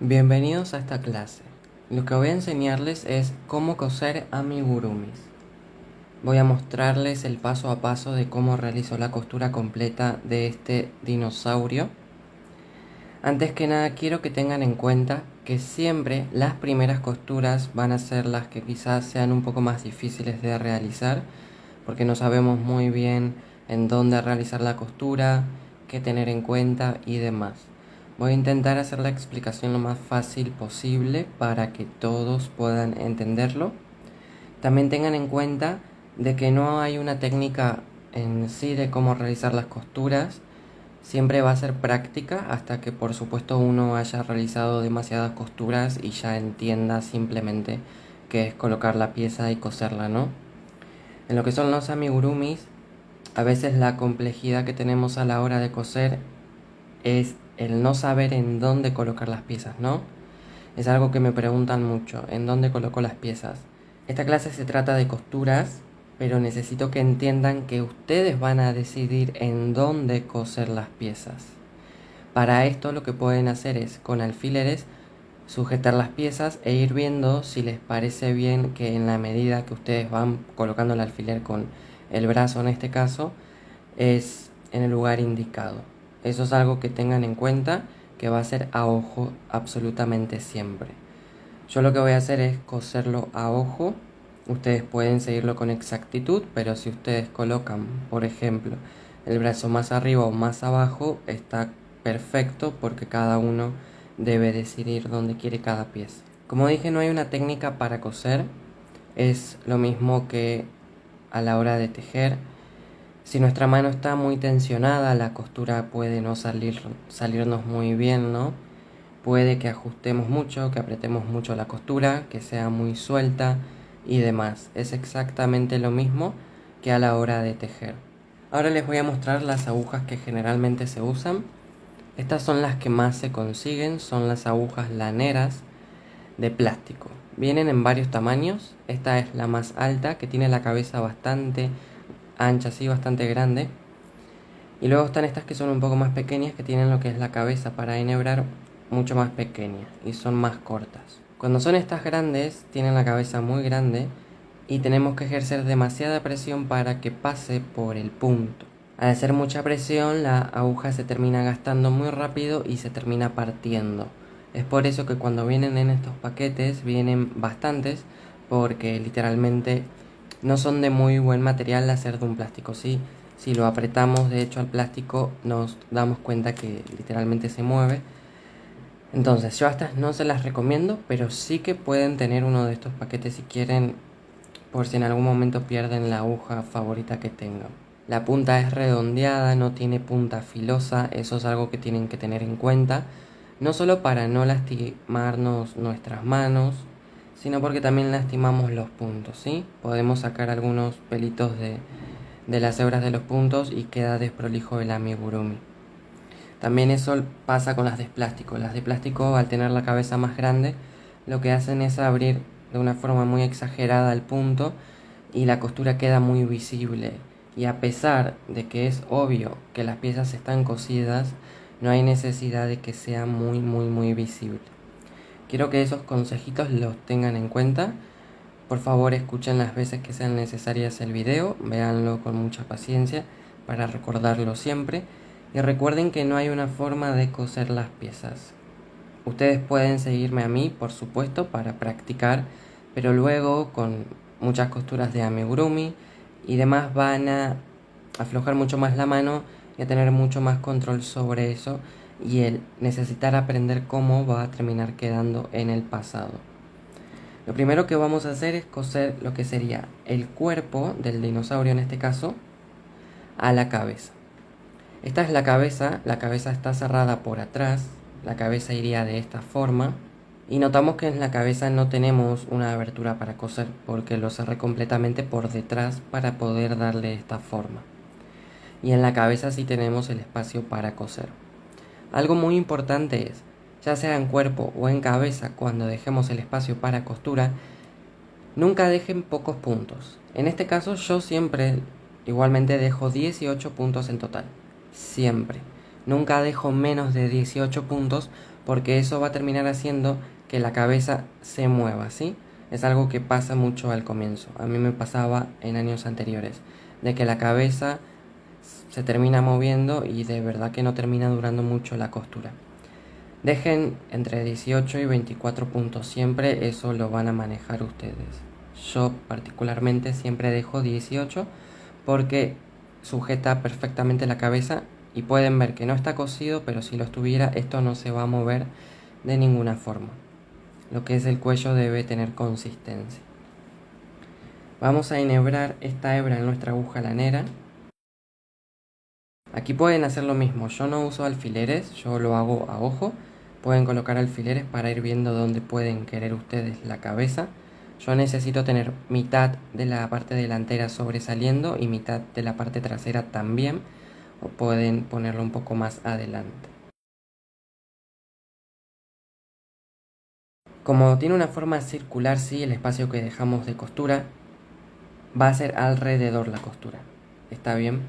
Bienvenidos a esta clase. Lo que voy a enseñarles es cómo coser amigurumis. Voy a mostrarles el paso a paso de cómo realizo la costura completa de este dinosaurio. Antes que nada quiero que tengan en cuenta que siempre las primeras costuras van a ser las que quizás sean un poco más difíciles de realizar, porque no sabemos muy bien en dónde realizar la costura, qué tener en cuenta y demás. Voy a intentar hacer la explicación lo más fácil posible para que todos puedan entenderlo. También tengan en cuenta de que no hay una técnica en sí de cómo realizar las costuras. Siempre va a ser práctica hasta que por supuesto uno haya realizado demasiadas costuras y ya entienda simplemente qué es colocar la pieza y coserla, ¿no? En lo que son los amigurumis, a veces la complejidad que tenemos a la hora de coser es el no saber en dónde colocar las piezas, ¿no? Es algo que me preguntan mucho, ¿en dónde coloco las piezas? Esta clase se trata de costuras, pero necesito que entiendan que ustedes van a decidir en dónde coser las piezas. Para esto lo que pueden hacer es, con alfileres, sujetar las piezas e ir viendo si les parece bien que en la medida que ustedes van colocando el alfiler con el brazo en este caso, es en el lugar indicado. Eso es algo que tengan en cuenta, que va a ser a ojo absolutamente siempre. Yo lo que voy a hacer es coserlo a ojo. Ustedes pueden seguirlo con exactitud, pero si ustedes colocan, por ejemplo, el brazo más arriba o más abajo, está perfecto porque cada uno debe decidir dónde quiere cada pieza. Como dije, no hay una técnica para coser. Es lo mismo que a la hora de tejer. Si nuestra mano está muy tensionada, la costura puede no salirnos muy bien, ¿no? Puede que ajustemos mucho, que apretemos mucho la costura, que sea muy suelta y demás. Es exactamente lo mismo que a la hora de tejer. Ahora les voy a mostrar las agujas que generalmente se usan. Estas son las que más se consiguen, son las agujas laneras de plástico. Vienen en varios tamaños. Esta es la más alta, que tiene la cabeza bastante ancha, así bastante grande. Y luego están estas que son un poco más pequeñas, que tienen lo que es la cabeza para enhebrar mucho más pequeña y son más cortas. Cuando son estas grandes, tienen la cabeza muy grande y tenemos que ejercer demasiada presión para que pase por el punto. Al hacer mucha presión, la aguja se termina gastando muy rápido y se termina partiendo. Es por eso que cuando vienen en estos paquetes, vienen bastantes, porque literalmente no son de muy buen material hacer de un plástico, ¿sí? Si lo apretamos de hecho al plástico, nos damos cuenta que literalmente se mueve. Entonces yo a estas no se las recomiendo, pero sí que pueden tener uno de estos paquetes si quieren, por si en algún momento pierden la aguja favorita que tengan. La punta es redondeada, no tiene punta filosa, eso es algo que tienen que tener en cuenta, no solo para no lastimarnos nuestras manos, sino porque también lastimamos los puntos, ¿sí? Podemos sacar algunos pelitos de las hebras de los puntos y queda desprolijo el amigurumi. También eso pasa con las de plástico. Las de plástico, al tener la cabeza más grande, lo que hacen es abrir de una forma muy exagerada el punto y la costura queda muy visible. Y a pesar de que es obvio que las piezas están cosidas, no hay necesidad de que sea muy visible. Quiero que esos consejitos los tengan en cuenta. Por favor, escuchen las veces que sean necesarias el video, véanlo con mucha paciencia para recordarlo siempre. Y recuerden que no hay una forma de coser las piezas. Ustedes pueden seguirme a mí, por supuesto, para practicar, pero luego con muchas costuras de amigurumi y demás van a aflojar mucho más la mano y a tener mucho más control sobre eso, y el necesitar aprender cómo va a terminar quedando en el pasado. Lo primero que vamos a hacer es coser lo que sería el cuerpo del dinosaurio en este caso a la cabeza. Esta es la cabeza está cerrada por atrás, la cabeza iría de esta forma y notamos que en la cabeza no tenemos una abertura para coser porque lo cerré completamente por detrás para poder darle esta forma. Y en la cabeza sí tenemos el espacio para coser. Algo muy importante es, ya sea en cuerpo o en cabeza, cuando dejemos el espacio para costura, nunca dejen pocos puntos. En este caso yo siempre igualmente dejo 18 puntos en total. Siempre. Nunca dejo menos de 18 puntos porque eso va a terminar haciendo que la cabeza se mueva, ¿sí? Es algo que pasa mucho al comienzo. A mí me pasaba en años anteriores, de que la cabeza se termina moviendo y de verdad que no termina durando mucho la costura. Dejen entre 18 y 24 puntos siempre, eso lo van a manejar ustedes. Yo particularmente siempre dejo 18 porque sujeta perfectamente la cabeza y pueden ver que no está cosido, pero si lo estuviera esto no se va a mover de ninguna forma. Lo que es el cuello debe tener consistencia. Vamos a enhebrar esta hebra en nuestra aguja lanera. Aquí pueden hacer lo mismo, yo no uso alfileres, yo lo hago a ojo. Pueden colocar alfileres para ir viendo dónde pueden querer ustedes la cabeza. Yo necesito tener mitad de la parte delantera sobresaliendo y mitad de la parte trasera también, o pueden ponerlo un poco más adelante. Como tiene una forma circular, sí, el espacio que dejamos de costura va a ser alrededor la costura. ¿Está bien?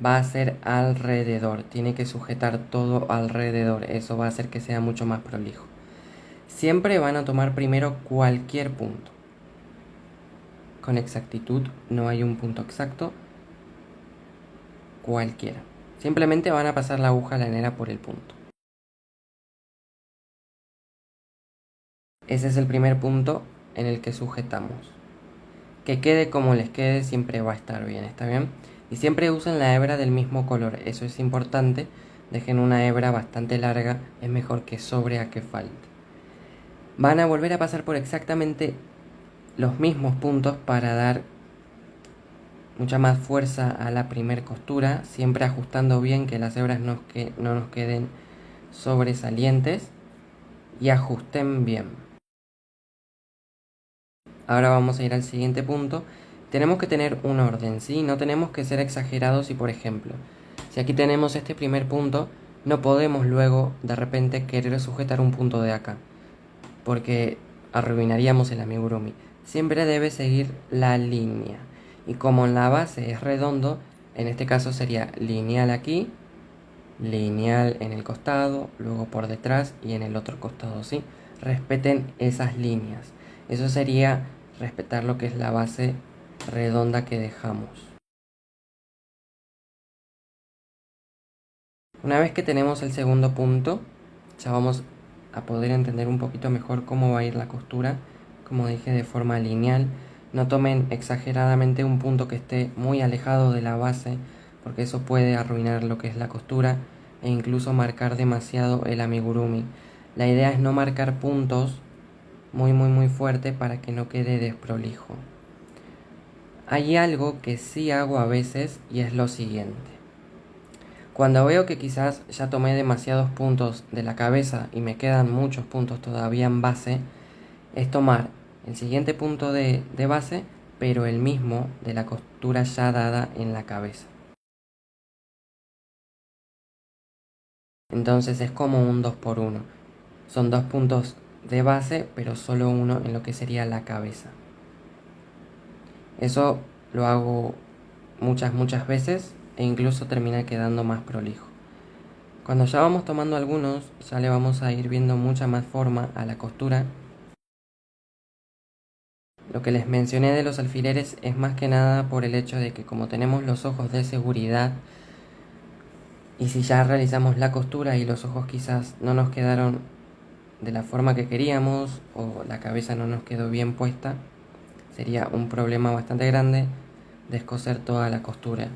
Va a ser alrededor, tiene que sujetar todo alrededor, eso va a hacer que sea mucho más prolijo. Siempre van a tomar primero cualquier punto. Con exactitud, no hay un punto exacto, cualquiera. Simplemente van a pasar la aguja lanera por el punto. Ese es el primer punto en el que sujetamos. Que quede como les quede siempre va a estar bien, ¿está bien? Y siempre usen la hebra del mismo color, eso es importante. Dejen una hebra bastante larga, es mejor que sobre a que falte. Van a volver a pasar por exactamente los mismos puntos para dar mucha más fuerza a la primer costura, siempre ajustando bien que las hebras no nos queden sobresalientes y ajusten bien. Ahora vamos a ir al siguiente punto. Tenemos que tener un orden, ¿sí? No tenemos que ser exagerados y, por ejemplo, si aquí tenemos este primer punto, no podemos luego de repente querer sujetar un punto de acá, porque arruinaríamos el amigurumi. Siempre debe seguir la línea. Y como en la base es redondo, en este caso sería lineal aquí, lineal en el costado, luego por detrás y en el otro costado, ¿sí? Respeten esas líneas. Eso sería respetar lo que es la base redonda que dejamos. Una vez que tenemos el segundo punto, ya vamos a poder entender un poquito mejor cómo va a ir la costura, como dije, de forma lineal. No tomen exageradamente un punto que esté muy alejado de la base, porque eso puede arruinar lo que es la costura e incluso marcar demasiado el amigurumi. La idea es no marcar puntos muy fuerte para que no quede desprolijo. Hay algo que sí hago a veces y es lo siguiente. Cuando veo que quizás ya tomé demasiados puntos de la cabeza y me quedan muchos puntos todavía en base, es tomar el siguiente punto de base, pero el mismo de la costura ya dada en la cabeza. Entonces es como un 2 por 1. Son 2 puntos de base, pero solo uno en lo que sería la cabeza. Eso lo hago muchas veces e incluso termina quedando más prolijo. Cuando ya vamos tomando algunos, ya le vamos a ir viendo mucha más forma a la costura. Lo que les mencioné de los alfileres es más que nada por el hecho de que como tenemos los ojos de seguridad, y si ya realizamos la costura y los ojos quizás no nos quedaron de la forma que queríamos o la cabeza no nos quedó bien puesta, sería un problema bastante grande descoser toda la costura.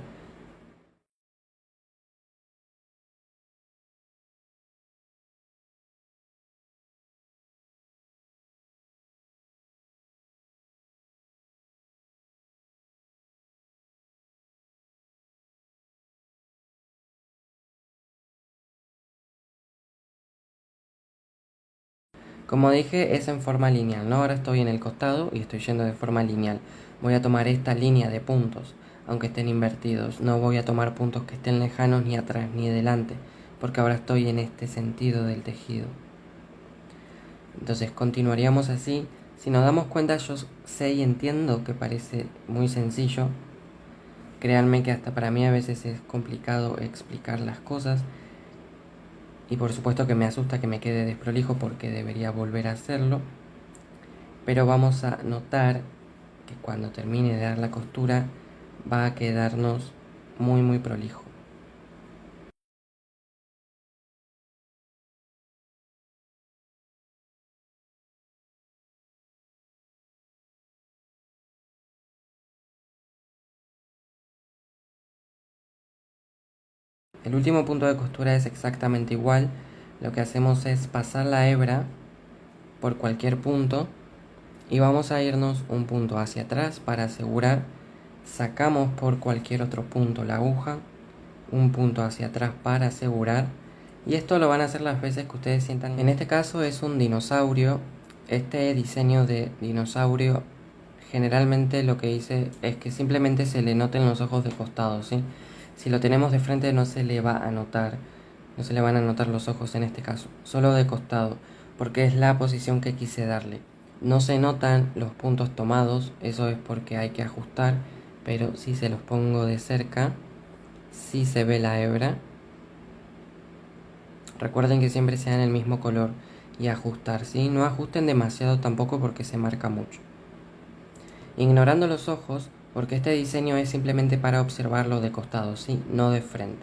Como dije, es en forma lineal, ¿no? Ahora estoy en el costado y estoy yendo de forma lineal. Voy a tomar esta línea de puntos, aunque estén invertidos. No voy a tomar puntos que estén lejanos ni atrás ni delante, porque ahora estoy en este sentido del tejido. Entonces continuaríamos así. Si nos damos cuenta, yo sé y entiendo que parece muy sencillo. Créanme que hasta para mí a veces es complicado explicar las cosas. Y por supuesto que me asusta que me quede desprolijo porque debería volver a hacerlo. Pero vamos a notar que cuando termine de dar la costura va a quedarnos muy prolijo. El último punto de costura es exactamente igual. Lo que hacemos es pasar la hebra por cualquier punto y vamos a irnos un punto hacia atrás para asegurar. Sacamos por cualquier otro punto la aguja, un punto hacia atrás para asegurar, y esto lo van a hacer las veces que ustedes sientan. En este caso es un dinosaurio. Este diseño de dinosaurio generalmente lo que hice es que simplemente se le noten los ojos de costado, ¿sí? Si lo tenemos de frente no se le va a notar, no se le van a notar los ojos en este caso, solo de costado, porque es la posición que quise darle. No se notan los puntos tomados, eso es porque hay que ajustar, pero si se los pongo de cerca, sí se ve la hebra. Recuerden que siempre sean el mismo color y ajustar, ¿sí? No ajusten demasiado tampoco porque se marca mucho. Ignorando los ojos, porque este diseño es simplemente para observarlo de costado, ¿sí? No de frente,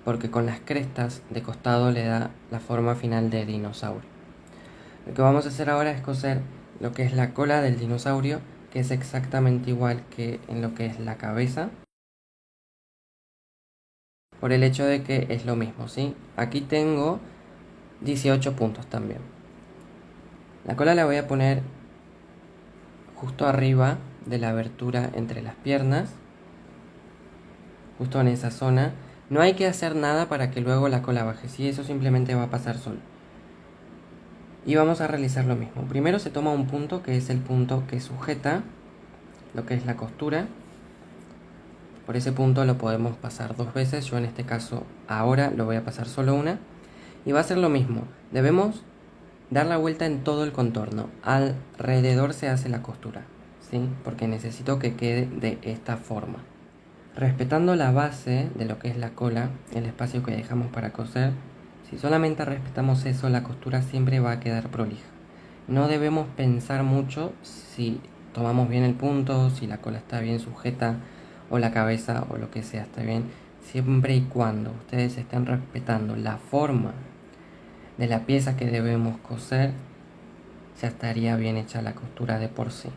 porque con las crestas de costado le da la forma final de dinosaurio. Lo que vamos a hacer ahora es coser lo que es la cola del dinosaurio, que es exactamente igual que en lo que es la cabeza, por el hecho de que es lo mismo, ¿sí? Aquí tengo 18 puntos también. La cola la voy a poner justo arriba de la abertura entre las piernas, justo en esa zona. No hay que hacer nada para que luego la cola baje, ¿sí? Eso simplemente va a pasar solo. Y vamos a realizar lo mismo. Primero se toma un punto que es el punto que sujeta lo que es la costura. Por ese punto lo podemos pasar 2 veces. Yo en este caso ahora lo voy a pasar solo una. Y va a ser lo mismo. Debemos dar la vuelta en todo el contorno. Alrededor se hace la costura, ¿sí? Porque necesito que quede de esta forma. Respetando la base de lo que es la cola, el espacio que dejamos para coser, si solamente respetamos eso, la costura siempre va a quedar prolija. No debemos pensar mucho si tomamos bien el punto, si la cola está bien sujeta o la cabeza o lo que sea está bien, siempre y cuando ustedes estén respetando la forma de la pieza que debemos coser, ya estaría bien hecha la costura de por sí.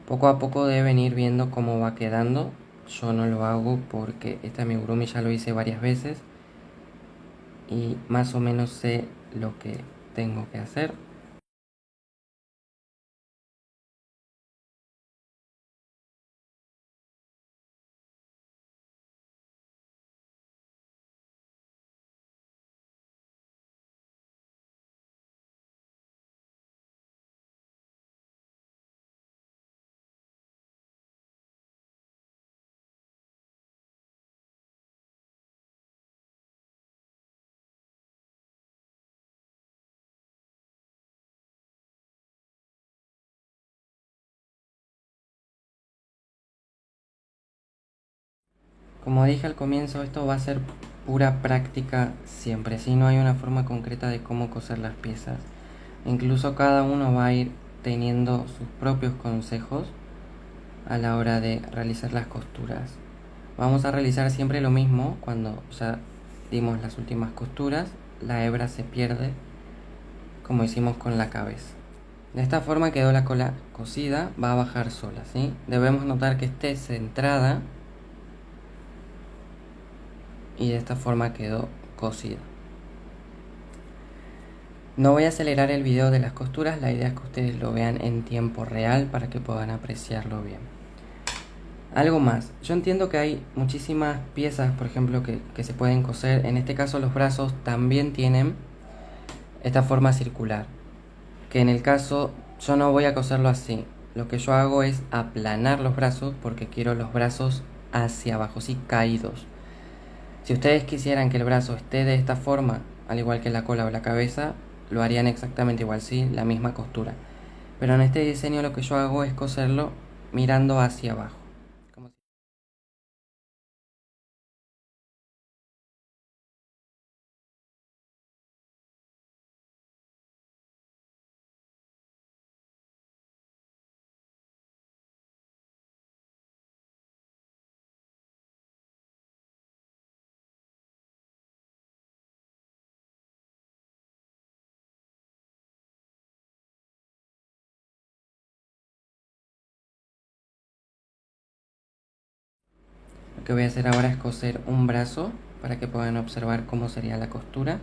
Poco a poco deben ir viendo cómo va quedando. Yo no lo hago porque este amigurumi ya lo hice varias veces y más o menos sé lo que tengo que hacer. Como dije al comienzo, esto va a ser pura práctica siempre, si no hay una forma concreta de cómo coser las piezas. Incluso cada uno va a ir teniendo sus propios consejos a la hora de realizar las costuras. Vamos a realizar siempre lo mismo cuando ya dimos las últimas costuras, la hebra se pierde como hicimos con la cabeza. De esta forma quedó la cola cosida, va a bajar sola, ¿sí? Debemos notar que esté centrada y de esta forma quedó cosida. No voy a acelerar el video de las costuras, la idea es que ustedes lo vean en tiempo real para que puedan apreciarlo bien. Algo más, yo entiendo que hay muchísimas piezas, por ejemplo, que se pueden coser. En este caso los brazos también tienen esta forma circular, que en el caso yo no voy a coserlo así. Lo que yo hago es aplanar los brazos porque quiero los brazos hacia abajo, sí, caídos. Si ustedes quisieran que el brazo esté de esta forma, al igual que la cola o la cabeza, lo harían exactamente igual, sí, la misma costura. Pero en este diseño lo que yo hago es coserlo mirando hacia abajo. que voy a hacer ahora es coser un brazo para que puedan observar cómo sería la costura.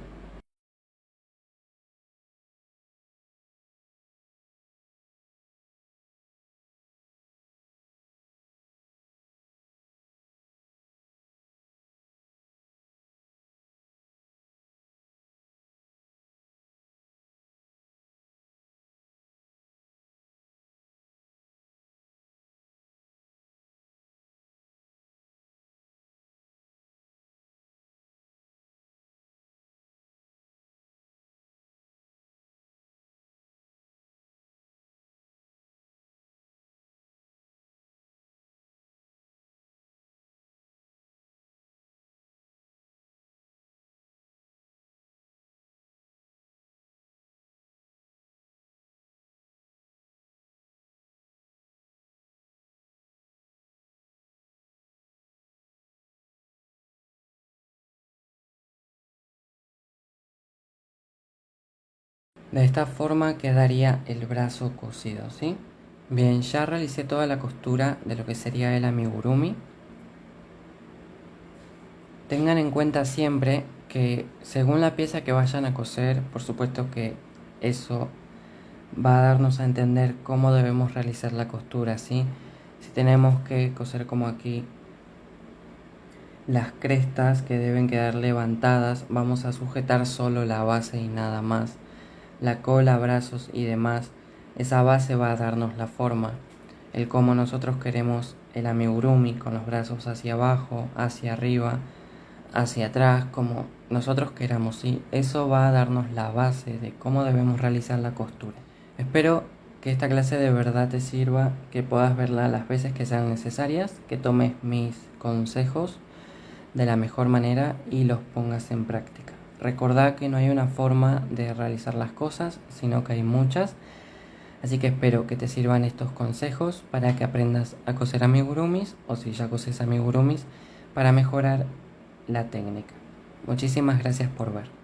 De esta forma quedaría el brazo cosido, ¿sí? Bien, ya realicé toda la costura de lo que sería el amigurumi. Tengan en cuenta siempre que según la pieza que vayan a coser, por supuesto que eso va a darnos a entender cómo debemos realizar la costura, ¿sí? Si tenemos que coser como aquí las crestas que deben quedar levantadas, vamos a sujetar solo la base y nada más. La cola, brazos y demás, esa base va a darnos la forma, el cómo nosotros queremos el amigurumi, con los brazos hacia abajo, hacia arriba, hacia atrás, como nosotros queramos, ¿sí? Eso va a darnos la base de cómo debemos realizar la costura. Espero que esta clase de verdad te sirva, que puedas verla las veces que sean necesarias, que tomes mis consejos de la mejor manera y los pongas en práctica. Recordá que no hay una forma de realizar las cosas, sino que hay muchas. Así que espero que te sirvan estos consejos para que aprendas a coser amigurumis, o si ya coses amigurumis, para mejorar la técnica. Muchísimas gracias por ver.